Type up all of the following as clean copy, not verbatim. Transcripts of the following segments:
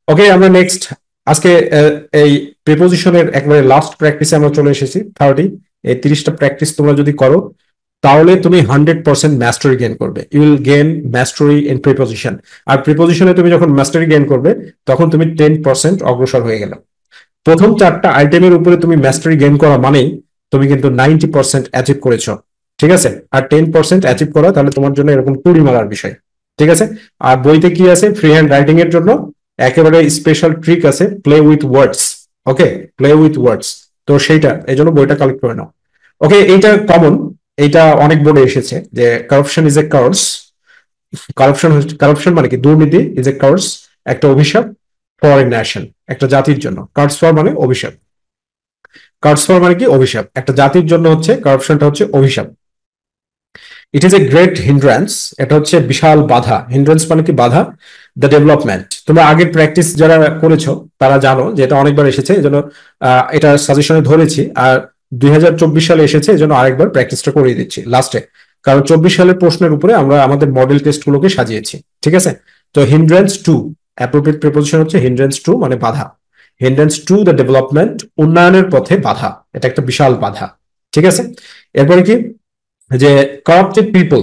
ওকে, আমরা নেক্সট আজকে এই প্রিপোজিশনের একবারে লাস্ট প্র্যাকটিসে আমরা চলে এসেছি 30। এই 30টা প্র্যাকটিস তোমরা যদি করো তাহলে তুমি 100% ম্যাস্টারি গেইন করবে। You will gain mastery in preposition. আর প্রিপোজিশনে তুমি যখন ম্যাস্টারি গেইন করবে তখন তুমি 10% অগ্রসর হয়ে গেলে। প্রথম 4টা আইটেমের উপরে তুমি ম্যাস্টারি গেইন করা মানেই তুমি কিন্তু 90% অ্যাচিভ করেছো। ঠিক আছে, আর 10% অ্যাচিভ করা তাহলে তোমার জন্য এরকম 20 মারার বিষয়। ঠিক আছে, আর বইতে কি আছে ফ্রি হ্যান্ড রাইটিং এর জন্য একেবারে স্পেশাল ট্রিক আছে, play with words. Okay, play with words. তো সেইটা এই জন্য বইটা কালেক্ট করে নাও। ওকে, এইটা কমন, এইটা অনেক বোর্ডে এসেছে যে corruption is a curse. Corruption মানে কি? দুর্নীতি ইজ এ কার্স, একটা অভিশাপ ফর এ ন্যাশন, একটা জাতির জন্য। কার্স ফর মানে অভিশাপ। কার্স ফর মানে কি? অভিশাপ। একটা জাতির জন্য হচ্ছে কারাপশনটা হচ্ছে অভিশাপ। It is a great hindrance, এটা হচ্ছে বিশাল বাধা। হিন্ড্রেন্স মানে কি? বাধা। দ্য ডেভেলপমেন্ট, তোমরা আগের প্র্যাকটিস যারা করেছো তারা জানো যে এটা অনেকবার এসেছে, এই জন্য এটা সাজেশনে ধরেছি। আর 2024 সালে এসেছে, এই জন্য আরেকবার প্র্যাকটিসটা করিয়ে দিচ্ছি লাস্টে, কারণ 24 সালের প্রশ্নের উপরে আমরা আমাদের মডেল টেস্ট গুলোকে সাজিয়েছি। ঠিক আছে, তো হিন্ড্রেন্স টু, অ্যাপ্রোপ্রিয়েট প্রিপোজিশন হচ্ছে হিন্ড্রেন্স টু মানে বাধা। হিন্ড্রেন্স টু দ্য ডেভেলপমেন্ট, উন্নয়নের পথে বাধা, এটা একটা বিশাল বাধা। ঠিক আছে, এরপরে কি যে corrupted people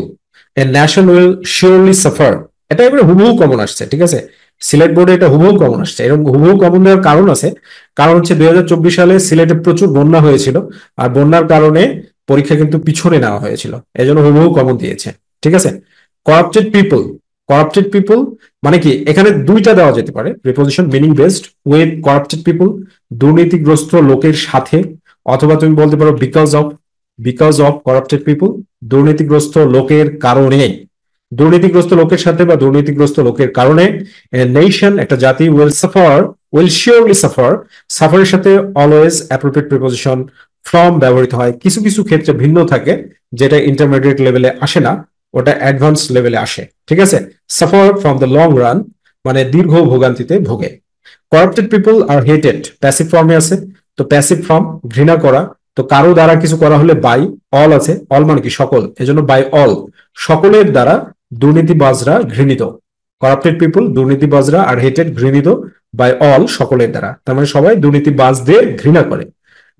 A nation will surely suffer, এটা এবারে হুবহু কমন আসছে। ঠিক আছে, সিলেট বোর্ডে এটা হুবহু কমন আসছে। এরকম হুবহু কমন দেওয়ার কারণ আছে, কারণ হচ্ছে 2024 সালে সিলেটে প্রচুর বন্যা হয়েছিল, আর বন্যার কারণে পরীক্ষা কিন্তু পিছনে নেওয়া হয়েছিল, এই জন্য হুবহু কমন দিয়েছে। ঠিক আছে, করাপ্টেড পিপল, করাপ্টেড পিপল মানে কি? এখানে দুইটা দেওয়া যেতে পারে preposition, meaning based with corrupted people, দুর্নীতিগ্রস্ত লোকের সাথে, অথবা তুমি বলতে পারো বিকজ অফ করাপ্টেড পিপল, দুর্নীতিগ্রস্ত লোকের কারণে। দুর্নীতিগ্রস্ত লোকের সাথে বা দুর্নীতিগ্রস্ত লোকের কারণে নেশন, একটা জাতি, উইল শিওরলি সাফার। সাফারের সাথে অলওয়েজ অ্যাপ্রোপ্রিয়েট প্রিপোজিশন ফ্রম ব্যবহৃত হয়। কিছু কিছু ক্ষেত্রে ভিন্ন থাকে, যেটা ইন্টারমিডিয়েট লেভেলে আসে না, ওটা অ্যাডভান্স লেভেলে আসে। ঠিক আছে, suffer from the long run মানে দীর্ঘ ভোগান্তিতে ভোগে। করাপ্টেড পিপল আর হেটেড, প্যাসিভ ফর্মে আছে। তো প্যাসিভ ফর্ম ঘৃণা করা, তো কারো দ্বারা কিছু করা হলে বাই অল আছে, অল মানে কি? সকল, এজন্য বাই অল, সকলের দ্বারা দুর্নীতিবাজরা ঘৃণিত। করাপ্টেড পিপল দুর্নীতিবাজরা, আর হেটেড ঘৃণিত বাই অল সকলের দ্বারা, তার মানে সবাই দুর্নীতিবাজদের ঘৃণা করে।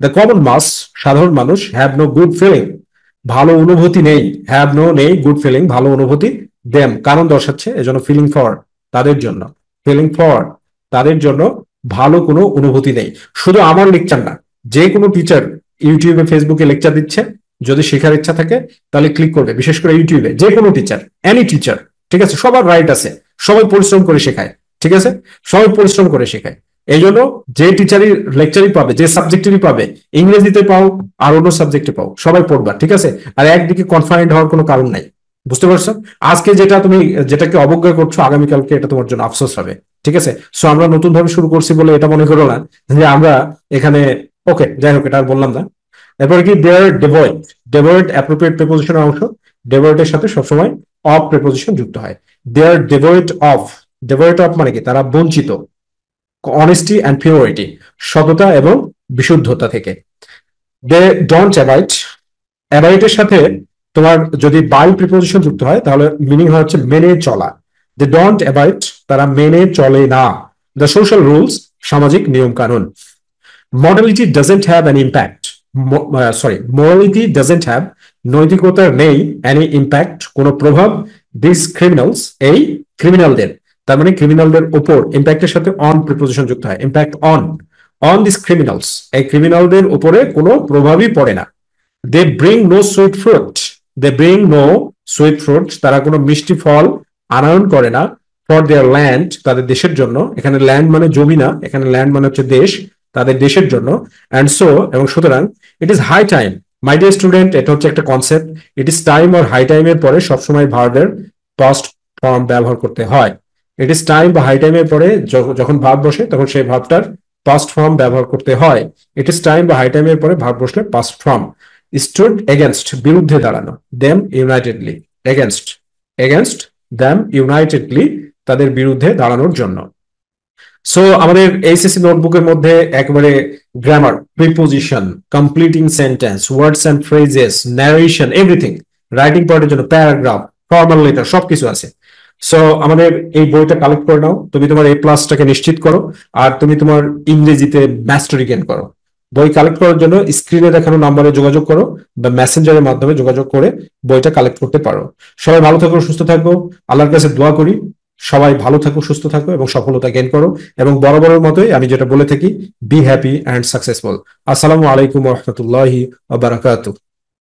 দ্য কমন মাস, সাধারণ মানুষ, হ্যাভ নো গুড ফিলিং, ভালো অনুভূতি নেই। হ্যাভ নো নেই, গুড ফিলিং ভালো অনুভূতি, দেম কারণ দর্শাচ্ছে, এজন্য ফিলিং ফর তাদের জন্য, ফিলিং ফর তাদের জন্য ভালো কোনো অনুভূতি নেই। শুধু আমার লেকচার না, যে কোনো টিচার ইউটিউবে ফেসবুকে লেকচার দিচ্ছে, যদি শেখার ইচ্ছা থাকে তাহলে ক্লিক করবে, বিশেষ করে ইউটিউবে যে কোনো টিচার, এনি টিচার। ঠিক আছে, সবার রাইট আছে, সবাই পরিশ্রম করে শেখায়। ঠিক আছে, সবাই পরিশ্রম করে শেখায়। এই জন্য যে টিচারই লেকচারই পাবে, যে সাবজেক্টেরই পাবে, ইংরেজিতে পাও আর অন্য সাবজেক্টে পাও, সবাই পড়বা। ঠিক আছে, আর একদিকে কনফাইন্ড হওয়ার কোনো কারণ নাই। বুঝতে পারছো? আজকে যেটা তুমি যেটাকে অবজ্ঞা করছো, আগামীকালকে এটা তোমার জন্য আফসোস হবে। ঠিক আছে, সো আমরা নতুন ভাবে শুরু করছি বলে এটা মনে করো না যে আমরা এখানে, ওকে যাই হোক, এটা আর বললাম না। এরপরে কি? দেয়ার ডেভয়েড, ডেভয়েড অ্যাপ্রোপ্রিয়েট প্রিপোজিশনের অংশ। ডেভয়েডের সাথে সবসময় অফ প্রিপোজিশন যুক্ত হয়। দেয়ার ডেভয়েড অফ, ডেভয়েড অফ মানে কি? তারা বঞ্চিত। অনেস্টি অ্যান্ড পিওরিটি, সততা এবং বিশুদ্ধতা থেকে। দে ডোন্ট অ্যাভয়েড, অ্যাভয়েডের সাথে তোমার যদি বাই প্রিপোজিশন যুক্ত হয় তাহলে মিনিং হয় হচ্ছে মেনে চলা। দে ডোন্ট অ্যাভয়েড, তারা মেনে চলে না। দ্য সোশ্যাল রুলস, সামাজিক নিয়ম কানুন। Modality doesn't have an impact, morality doesn't have, নৈতিকতার নেই, অ্যানি ইম্প্যাক্ট কোনো প্রভাব, দিস ক্রিমিনালস, এই ক্রিমিনালদের, তার মানে ক্রিমিনালদের উপর, ইম্প্যাক্টের সাথে অন প্রিপোজিশন যুক্ত হয়, ইম্প্যাক্ট অন দিস ক্রিমিনালস, এই ক্রিমিনালদের উপরে কোনো প্রভাবই পড়ে না। They bring no sweet fruit, they bring no sweet fruit, তারা কোনো মিষ্টি ফল আনয়ন করে না, ফর দেয়ার ল্যান্ড, তাদের দেশের জন্য। এখানে ল্যান্ড মানে জমি না, এখানে ল্যান্ড মানে হচ্ছে দেশ, তাদের দেশের জন্য। অ্যান্ড সো, এবং সুতরাং, it is high time, my dear student, এটা হচ্ছে একটা কনসেপ্ট। ইট ইজ টাইম আর হাই টাইমের পরে সবসময় ভার্বের পাস্ট ফর্ম ব্যবহার করতে হয়। ইট ইজ টাইম বা হাই টাইমের পরে যখন ভার্ব বসে তখন সেই ভার্বটার পাস্ট ফর্ম ব্যবহার করতে হয়। ইট ইজ টাইম বা হাই টাইমের পরে ভার্ব বসলে পাস্ট ফর্ম। স্টুড এগেনস্ট, বিরুদ্ধে দাঁড়ানো। Them unitedly, against, against them unitedly, তাদের বিরুদ্ধে দাঁড়ানোর জন্য। সো আমাদের এইচএসসি নোটবুকের মধ্যে একেবারে grammar, preposition, completing sentence, words and phrases, narration, everything, writing পার্টের জন্য প্যারাগ্রাফ, ফর্মাল লেটার, সবকিছু আছে। সো আমাদের এই বইটা কালেক্ট করে নাও, তুমি তোমার A+টাকে নিশ্চিত করো, আর তুমি তোমার ইংরেজিতে মাস্টারি গেইন করো। বই কালেক্ট করার জন্য স্ক্রিনে দেখানো নাম্বারে যোগাযোগ করো বা মেসেঞ্জারের মাধ্যমে যোগাযোগ করে বইটা কালেক্ট করতে পারো। সবাই ভালো থাকো, সুস্থ থাকো, আল্লাহর কাছে দোয়া করি সবাই ভালো থাকো, সুস্থ থাকো এবং সফলতা গেইন করো। এবং বরাবরের মতোই আমি যেটা বলে থাকি, বি হ্যাপি অ্যান্ড সাকসেসফুল। আসসালামু আলাইকুম ওয়া রাহমাতুল্লাহি ওয়া বারাকাতুহু।